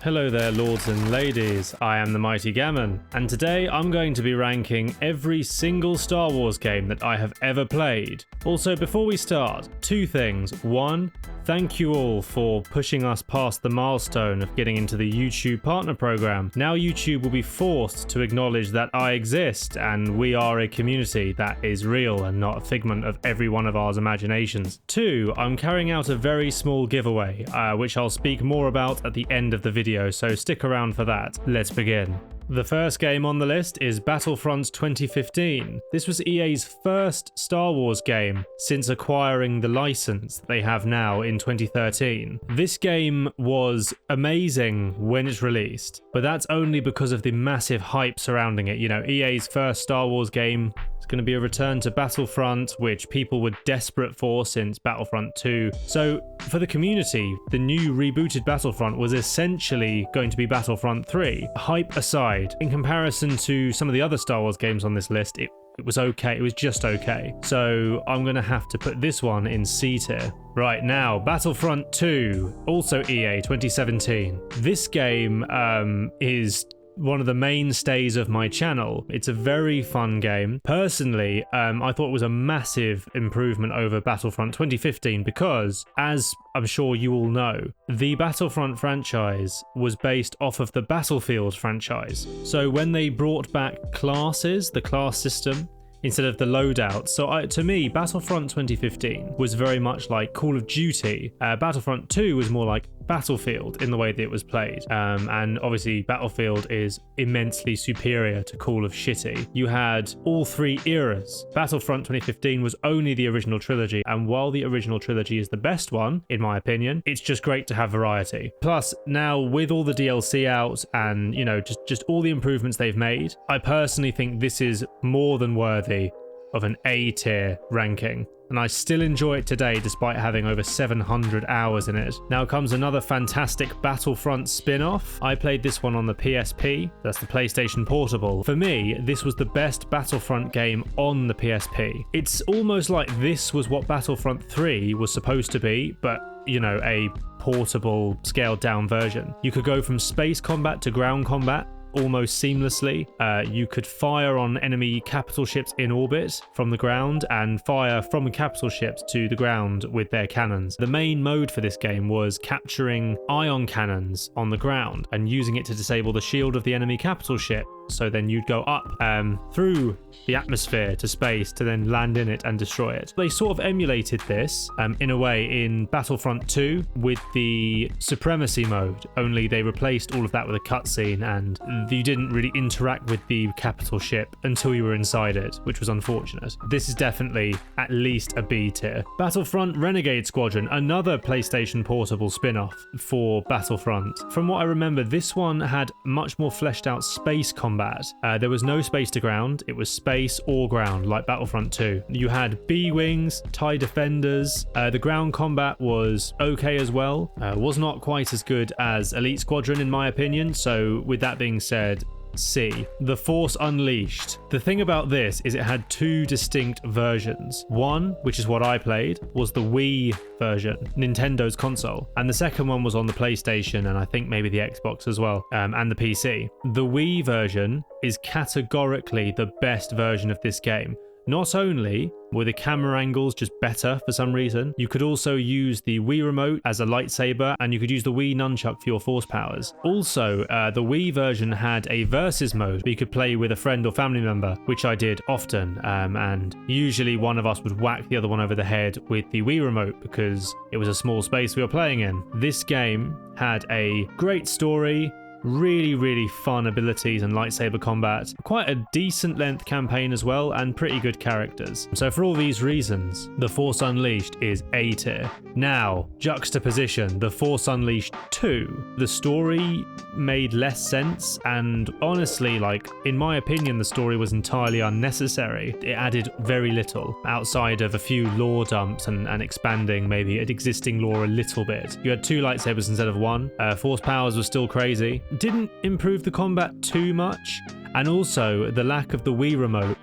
Hello there, lords and ladies, I am the Mighty Gammon, and today I'm going to be ranking every single Star Wars game that I have ever played. Also, before we start, two things. One, thank you all for pushing us past the milestone of getting into the YouTube Partner Program. Now YouTube will be forced to acknowledge that I exist and we are a community that is real and not a figment of every one of our imaginations. Two, I'm carrying out a very small giveaway, which I'll speak more about at the end of the video, so stick around for that. Let's begin. The first game on the list is Battlefront 2015. This was EA's first Star Wars game since acquiring the license that they have now in 2013. This game was amazing when it released, but that's only because of the massive hype surrounding it. You know, EA's first Star Wars game is going to be a return to Battlefront, which people were desperate for since Battlefront 2. So for the community, the new rebooted Battlefront was essentially going to be Battlefront 3. Hype aside, in comparison to some of the other Star Wars games on this list, it was okay. It was just okay. So I'm going to have to put this one in C tier. Right now, Battlefront 2, also EA 2017. This game is one of the mainstays of my channel. It's a very fun game. Personally, I thought it was a massive improvement over Battlefront 2015 because, as I'm sure you all know, the Battlefront franchise was based off of the Battlefield franchise. So when they brought back classes, the class system, instead of the loadout. So to me, Battlefront 2015 was very much like Call of Duty. Battlefront 2 was more like Battlefield in the way that it was played. And obviously Battlefield is immensely superior to Call of Shitty. You had all three eras. Battlefront 2015 was only the original trilogy, and while the original trilogy is the best one, in my opinion, it's just great to have variety. Plus, now with all the DLC out and, you know, just all the improvements they've made, I personally think this is more than worthy of an A tier ranking, and I still enjoy it today despite having over 700 hours in it. Now comes another fantastic Battlefront spin-off. I played this one on the PSP, that's the PlayStation Portable. For me, this was the best Battlefront game on the PSP. It's almost like this was what Battlefront 3 was supposed to be, but you know, a portable, scaled down version. You could go from space combat to ground combat almost seamlessly. You could fire on enemy capital ships in orbit from the ground and fire from capital ships to the ground with their cannons. The main mode for this game was capturing ion cannons on the ground and using it to disable the shield of the enemy capital ship. So then you'd go up through the atmosphere to space to then land in it and destroy it. They sort of emulated this in a way in Battlefront 2 with the supremacy mode, only they replaced all of that with a cutscene and you didn't really interact with the capital ship until you were inside it, which was unfortunate. This is definitely at least a B tier. Battlefront Renegade Squadron, another PlayStation Portable spin-off for Battlefront. From what I remember, this one had much more fleshed out space combat. There was no space to ground, it was space or ground like Battlefront 2. You had B-Wings, TIE Defenders, the ground combat was okay as well, was not quite as good as Elite Squadron in my opinion, so with that being said, C. The Force Unleashed. The thing about this is it had two distinct versions. One, which is what I played, was the Wii version, Nintendo's console, and the second one was on the PlayStation and I think maybe the Xbox as well, and the PC. The Wii version is categorically the best version of this game. Not only were the camera angles just better for some reason, you could also use the Wii remote as a lightsaber and you could use the Wii nunchuck for your force powers. Also, the Wii version had a versus mode where you could play with a friend or family member, which I did often, and usually one of us would whack the other one over the head with the Wii remote because it was a small space we were playing in. This game had a great story, really fun abilities and lightsaber combat, quite a decent length campaign as well, and pretty good characters. So for all these reasons, The Force Unleashed is A tier. Now, juxtaposition, The Force Unleashed 2. The story made less sense, and honestly, like, in my opinion, the story was entirely unnecessary. It added very little, outside of a few lore dumps and expanding maybe an existing lore a little bit. You had two lightsabers instead of one. Force powers were still crazy. Didn't improve the combat too much, and also the lack of the Wii remote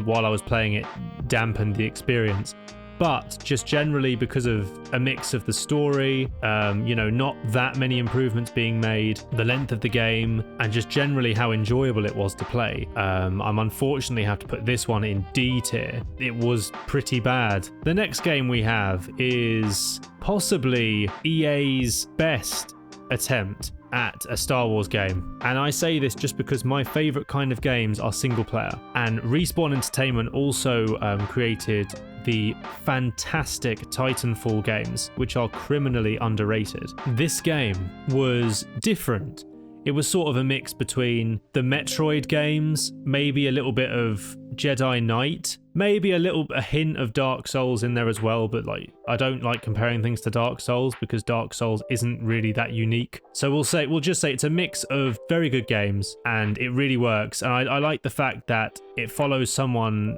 while I was playing it dampened the experience. but just generally because of a mix of the story, not that many improvements being made, the length of the game, and just generally how enjoyable it was to play, I'm unfortunately have to put this one in D tier. It was pretty bad. The next game we have is possibly EA's best attempt at a Star Wars game, and I say this just because my favorite kind of games are single player, and Respawn Entertainment also created the fantastic Titanfall games, which are criminally underrated. This game was different. It was sort of a mix between the Metroid games, maybe a little bit of Jedi Knight, maybe a hint of Dark Souls in there as well, but I don't like comparing things to Dark Souls because Dark Souls isn't really that unique. So we'll just say it's a mix of very good games, and it really works. And I like the fact that it follows someone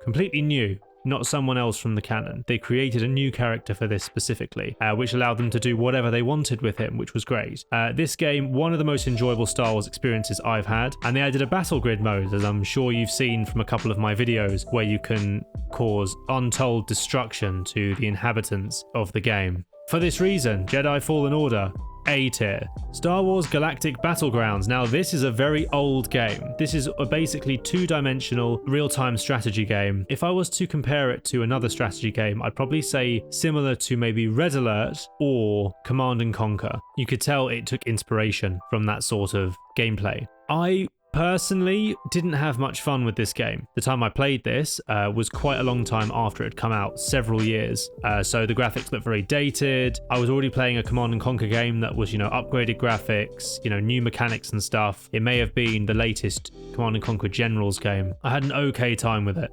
completely new, not someone else from the canon. They created a new character for this specifically, which allowed them to do whatever they wanted with him, which was great. This game, one of the most enjoyable Star Wars experiences I've had, and they added a battle grid mode, as I'm sure you've seen from a couple of my videos, where you can cause untold destruction to the inhabitants of the game. For this reason, Jedi Fallen Order, A tier. Star Wars Galactic Battlegrounds. Now, this is a very old game. This is a basically two-dimensional real-time strategy game. If I was to compare it to another strategy game, I'd probably say similar to maybe Red Alert or Command and Conquer. You could tell it took inspiration from that sort of gameplay. I personally didn't have much fun with this game. The time I played this was quite a long time after it had come out, several years. So the graphics looked very dated. I was already playing a Command and Conquer game that was, upgraded graphics, new mechanics and stuff. It may have been the latest Command and Conquer Generals game. I had an okay time with it,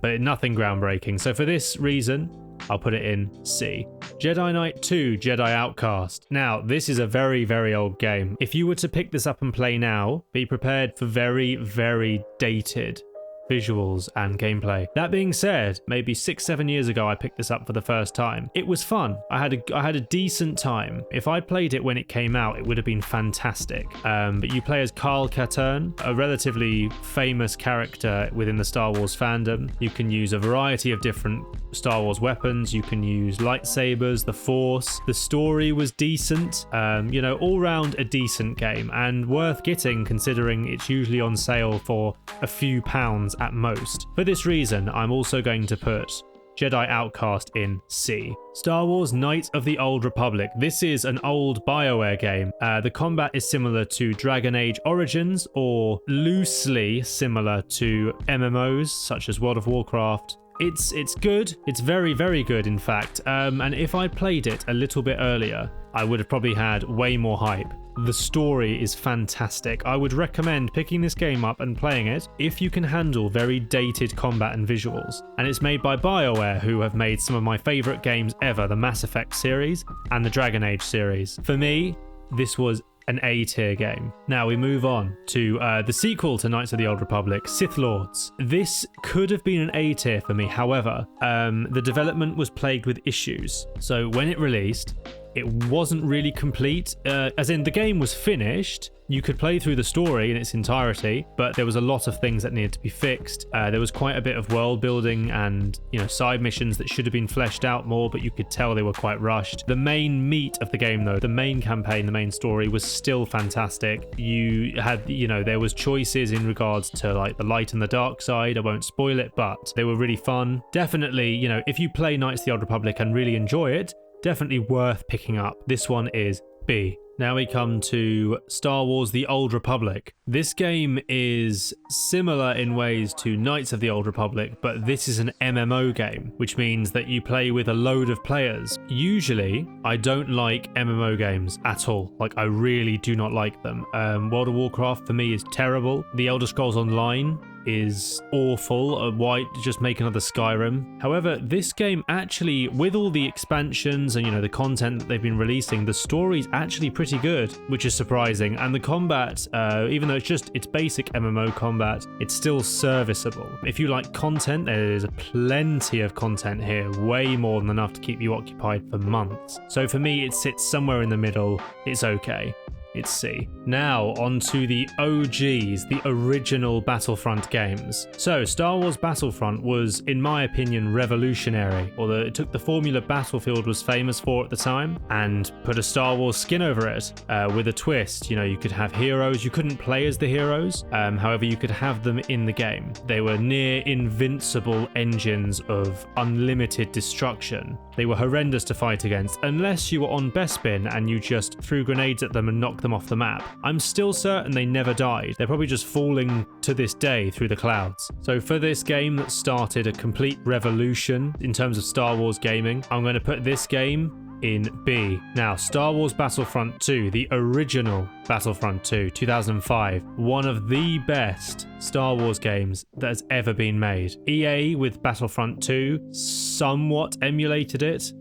but nothing groundbreaking. So for this reason, I'll put it in C. Jedi Knight 2, Jedi Outcast. Now, this is a very, very old game. If you were to pick this up and play now, be prepared for very, very dated visuals and gameplay. That being said, maybe 6-7 years ago I picked this up for the first time. It was fun. I had a decent time. If I'd played it when it came out, it would have been fantastic. But you play as Carl Katurn, a relatively famous character within the Star Wars fandom. You can use a variety of different Star Wars weapons. You can use lightsabers, the Force. The story was decent. All round a decent game and worth getting considering it's usually on sale for a few pounds at most. For this reason, I'm also going to put Jedi Outcast in C. Star Wars Knights of the Old Republic. This is an old BioWare game. The combat is similar to Dragon Age Origins or loosely similar to MMOs such as World of Warcraft. It's good. It's very, very good, in fact. And if I played it a little bit earlier, I would have probably had way more hype. The story is fantastic. I would recommend picking this game up and playing it if you can handle very dated combat and visuals. And it's made by BioWare, who have made some of my favorite games ever, the Mass Effect series and the Dragon Age series. For me, this was an A tier game. Now we move on to the sequel to Knights of the Old Republic, Sith Lords. This could have been an A tier for me. However, the development was plagued with issues. So when it released, it wasn't really complete, as in the game was finished. You could play through the story in its entirety, but there was a lot of things that needed to be fixed. There was quite a bit of world building and, side missions that should have been fleshed out more, but you could tell they were quite rushed. The main meat of the game, though, the main campaign, the main story was still fantastic. You had, there was choices in regards to like the light and the dark side. I won't spoil it, but they were really fun. Definitely, if you play Knights of the Old Republic and really enjoy it, definitely worth picking up. This one is B. Now we come to Star Wars The Old Republic. This game is similar in ways to Knights of the Old Republic, but this is an MMO game, which means that you play with a load of players. Usually, I don't like MMO games at all. I really do not like them. World of Warcraft for me is terrible. The Elder Scrolls Online is awful. Why just make another Skyrim? However, this game actually, with all the expansions and the content that they've been releasing, the story's actually pretty good, which is surprising. And the combat, even though it's basic MMO combat, it's still serviceable. If you like content, there is plenty of content here, way more than enough to keep you occupied for months. So for me, it sits somewhere in the middle. It's okay. it's C. Now, on to the OGs, the original Battlefront games. So, Star Wars Battlefront was, in my opinion, revolutionary, although it took the formula Battlefield was famous for at the time and put a Star Wars skin over it with a twist. You know, you could have heroes. You couldn't play as the heroes, however, you could have them in the game. They were near invincible engines of unlimited destruction. They were horrendous to fight against, unless you were on Bespin and you just threw grenades at them and knocked them off the map. I'm still certain they never died. They're probably just falling to this day through the clouds. So for this game that started a complete revolution in terms of Star Wars gaming, I'm going to put this game in B. Now, Star Wars Battlefront 2, the original Battlefront 2, 2005, one of the best Star Wars games that has ever been made. EA with Battlefront 2 somewhat emulated it.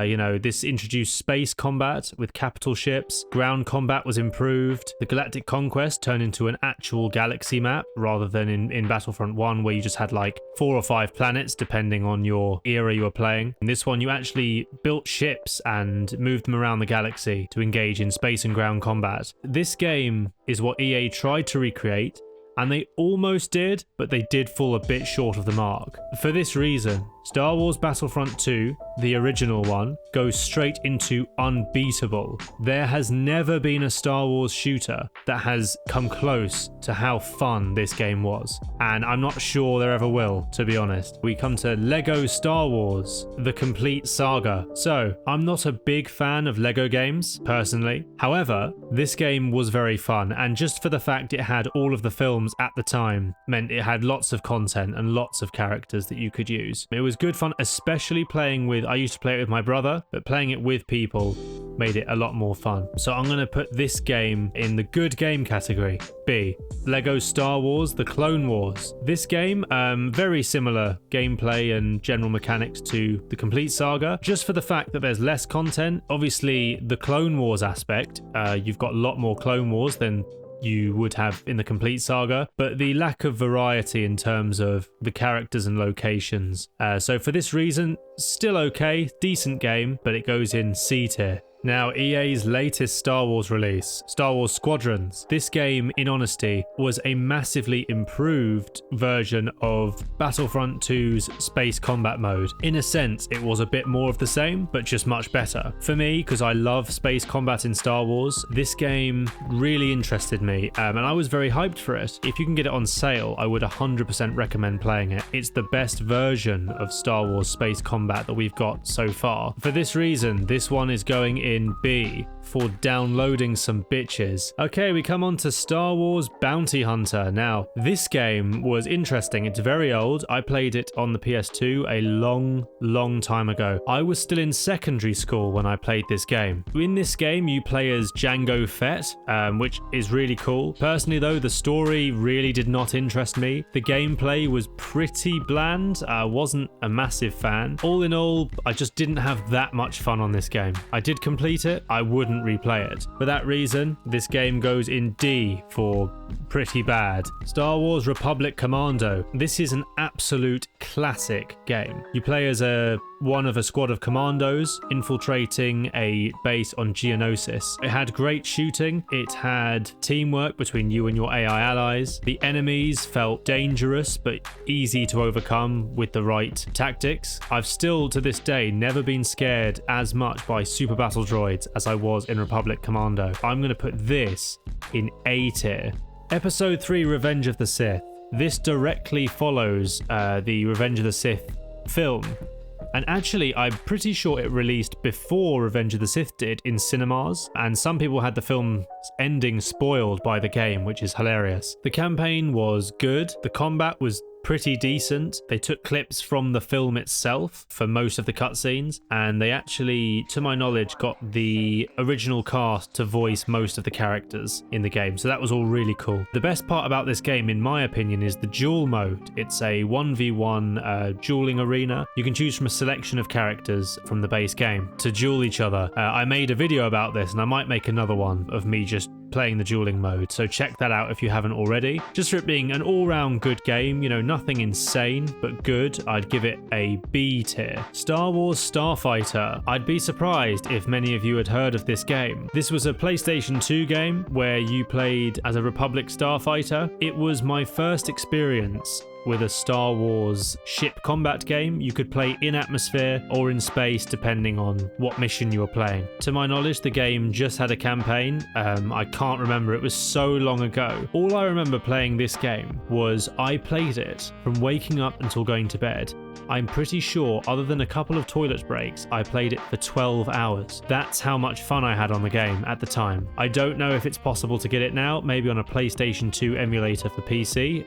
You know, this introduced space combat with capital ships. Ground combat was improved. The Galactic Conquest turned into an actual galaxy map rather than in Battlefront 1 where you just had like 4 or 5 planets depending on your era you were playing. In this one, you actually built ships and moved them around the galaxy to engage in space and ground combat. This game is what EA tried to recreate, and they almost did, but they did fall a bit short of the mark. For this reason, Star Wars Battlefront 2, the original one, goes straight into unbeatable. There has never been a Star Wars shooter that has come close to how fun this game was, and I'm not sure there ever will, to be honest. We come to Lego Star Wars, the complete saga. So, I'm not a big fan of Lego games, personally. However, this game was very fun, and just for the fact it had all of the films at the time, meant it had lots of content and lots of characters that you could use. It was good fun, especially playing with, I used to play it with my brother, but playing it with people made it a lot more fun. So I'm going to put this game in the good game category, B. Lego Star Wars, The Clone Wars. This game, very similar gameplay and general mechanics to the complete saga, just for the fact that there's less content. Obviously, the Clone Wars aspect, you've got a lot more Clone Wars than you would have in the complete saga, but the lack of variety in terms of the characters and locations. So for this reason, still okay, decent game, but it goes in C tier. Now, EA's latest Star Wars release, Star Wars Squadrons. This game, in honesty, was a massively improved version of Battlefront 2's space combat mode. In a sense, it was a bit more of the same, but just much better. For me, because I love space combat in Star Wars, this game really interested me, and I was very hyped for it. If you can get it on sale, I would 100% recommend playing it. It's the best version of Star Wars space combat that we've got so far. For this reason, this one is going in B for downloading some bitches. Okay, we come on to Star Wars Bounty Hunter. Now, this game was interesting. It's very old. I played it on the PS2 a long time ago. I was still in secondary school when I played this game. In this game, you play as Jango Fett, which is really cool. Personally, though, the story really did not interest me. The gameplay was pretty bland. I wasn't a massive fan. All in all, I just didn't have that much fun on this game. I did complete it. I wouldn't replay it. For that reason, this game goes in D for pretty bad. Star Wars Republic Commando. This is an absolute classic game. You play as one of a squad of commandos infiltrating a base on Geonosis. It had great shooting. It had teamwork between you and your AI allies. The enemies felt dangerous but easy to overcome with the right tactics. I've still, to this day, never been scared as much by super battle droids as I was in Republic Commando. I'm going to put this in A tier. Episode 3, Revenge of the Sith. This directly follows the Revenge of the Sith film. And actually, I'm pretty sure it released before Revenge of the Sith did in cinemas, and some people had the film's ending spoiled by the game, which is hilarious. The campaign was good, the combat was pretty decent. They took clips from the film itself for most of the cutscenes, and they actually, to my knowledge, got the original cast to voice most of the characters in the game, so that was all really cool. The best part about this game, in my opinion, is the duel mode. It's a 1v1 dueling arena. You can choose from a selection of characters from the base game to duel each other. I made a video about this, and I might make another one of me just playing the dueling mode, so check that out if you haven't already. Just for it being an all-round good game, you know, nothing insane, but good, I'd give it a B tier. Star Wars Starfighter. I'd be surprised if many of you had heard of this game. This was a PlayStation 2 game where you played as a Republic starfighter. It was my first experience with a Star Wars ship combat game. You could play in atmosphere or in space depending on what mission you were playing. To my knowledge, the game just had a campaign. I can't remember, it was so long ago. All I remember playing this game was I played it from waking up until going to bed. I'm pretty sure, other than a couple of toilet breaks, I played it for 12 hours. That's how much fun I had on the game at the time. I don't know if it's possible to get it now, maybe on a PlayStation 2 emulator for PC.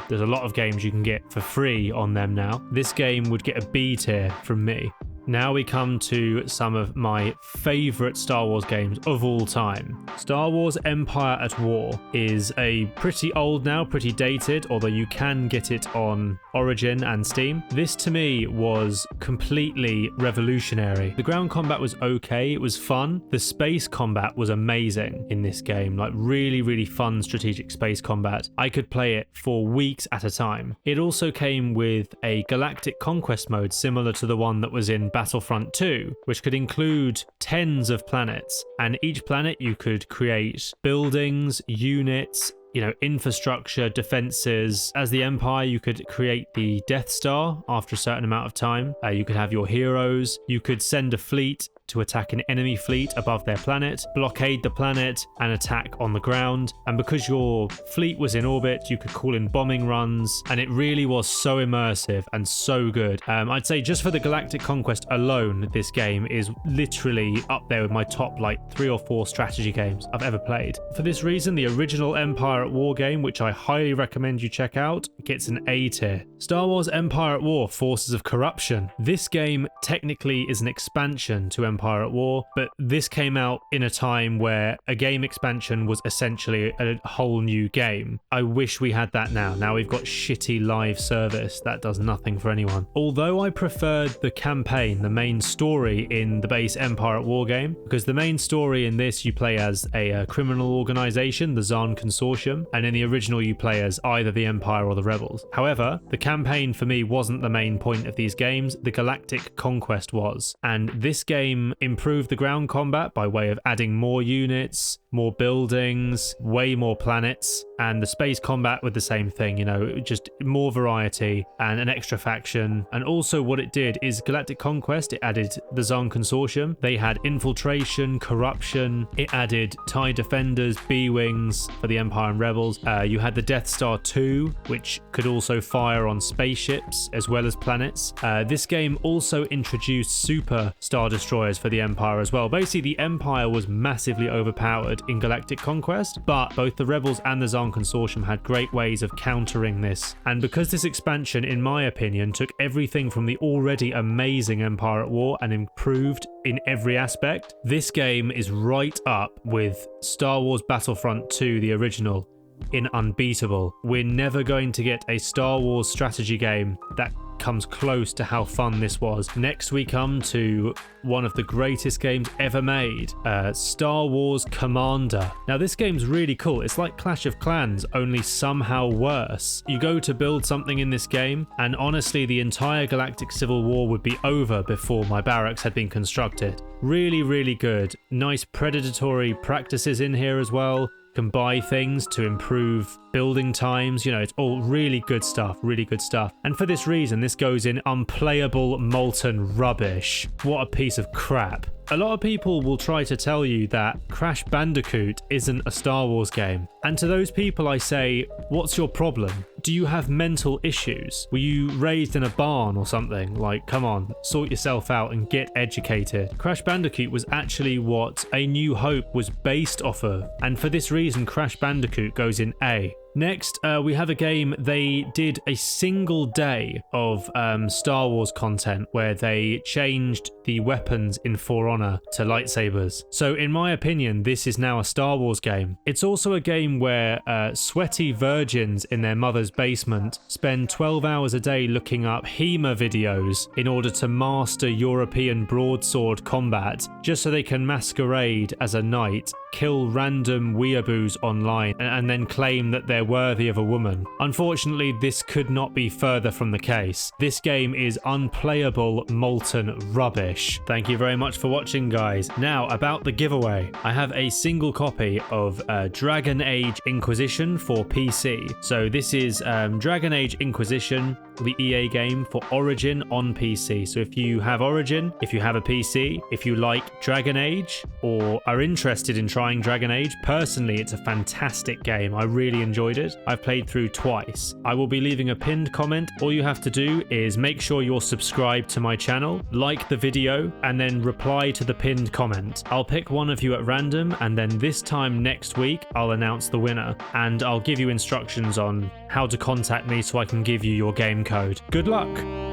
There's a lot of games you can get for free on them now. This game would get a B tier from me. Now we come to some of my favourite Star Wars games of all time. Star Wars Empire at War is a pretty old now, pretty dated, although you can get it on Origin and Steam. This to me was completely revolutionary. The ground combat was okay, it was fun. The space combat was amazing in this game, like really, really fun strategic space combat. I could play it for weeks at a time. It also came with a Galactic Conquest mode similar to the one that was in Battlefront 2, which could include tens of planets, and each planet you could create buildings, units, you know, infrastructure, defenses. As the Empire, you could create the Death Star after a certain amount of time. You could have your heroes. You could send a fleet to attack an enemy fleet above their planet, blockade the planet, and attack on the ground. And because your fleet was in orbit, you could call in bombing runs, and it really was so immersive and so good. I'd say just for the Galactic Conquest alone, this game is literally up there with my top like 3 or 4 strategy games I've ever played. For this reason, the original Empire at War game, which I highly recommend you check out, gets an A tier. Star Wars Empire at War: Forces of Corruption. This game technically is an expansion to Empire at War, but this came out in a time where a game expansion was essentially a whole new game. I wish we had that now. Now we've got shitty live service that does nothing for anyone. Although I preferred the campaign, the main story in the base Empire at War game, because the main story in this you play as a criminal organization, the Zahn Consortium, and in the original you play as either the Empire or the Rebels. However, the campaign for me wasn't the main point of these games, the Galactic Conquest was. And this game improved the ground combat by way of adding more units, more buildings, way more planets, and the space combat with the same thing, you know, just more variety and an extra faction. And also what it did is Galactic Conquest, it added the Zahn Consortium. They had infiltration, corruption, it added TIE Defenders, B-Wings for the Empire and Rebels. You had the Death Star 2, which could also fire on spaceships as well as planets. This game also introduced Super Star Destroyers for the Empire as well. Basically, the Empire was massively overpowered in Galactic Conquest, but both the Rebels and the Zahn Consortium had great ways of countering this. And because this expansion, in my opinion, took everything from the already amazing Empire at War and improved in every aspect, this game is right up with Star Wars Battlefront 2, the original, in unbeatable. We're never going to get a Star Wars strategy game that comes close to how fun this was. Next we come to one of the greatest games ever made, Star Wars Commando. Now this game's really cool. It's like Clash of Clans, only somehow worse. You go to build something in this game, and honestly the entire Galactic Civil War would be over before my barracks had been constructed. Really, really good. Nice predatory practices in here as well. Can buy things to improve building times, you know, it's all really good stuff, really good stuff. And for this reason, this goes in unplayable molten rubbish. What a piece of crap. A lot of people will try to tell you that Crash Bandicoot isn't a Star Wars game. And to those people I say, what's your problem? Do you have mental issues? Were you raised in a barn or something? Like, come on, sort yourself out and get educated. Crash Bandicoot was actually what A New Hope was based off of. And for this reason, Crash Bandicoot goes in A. Next, we have a game. They did a single day of Star Wars content where they changed the weapons in For Honor to lightsabers. So in my opinion, this is now a Star Wars game. It's also a game where sweaty virgins in their mother's basement spend 12 hours a day looking up HEMA videos in order to master European broadsword combat, just so they can masquerade as a knight kill random weeaboos online and then claim that they're worthy of a woman. Unfortunately, this could not be further from the case. This game is unplayable molten rubbish. Thank you very much for watching, guys. Now, about the giveaway. I have a single copy of Dragon Age Inquisition for PC. So this is Dragon Age Inquisition, the EA game for Origin on PC. So if you have Origin, if you have a PC, if you like Dragon Age or are interested in trying Dragon Age, personally, it's a fantastic game. I really enjoyed it. I've played through twice. I will be leaving a pinned comment. All you have to do is make sure you're subscribed to my channel, like the video, and then reply to the pinned comment. I'll pick one of you at random, and then this time next week, I'll announce the winner, and I'll give you instructions on how to contact me so I can give you your game code. Good luck!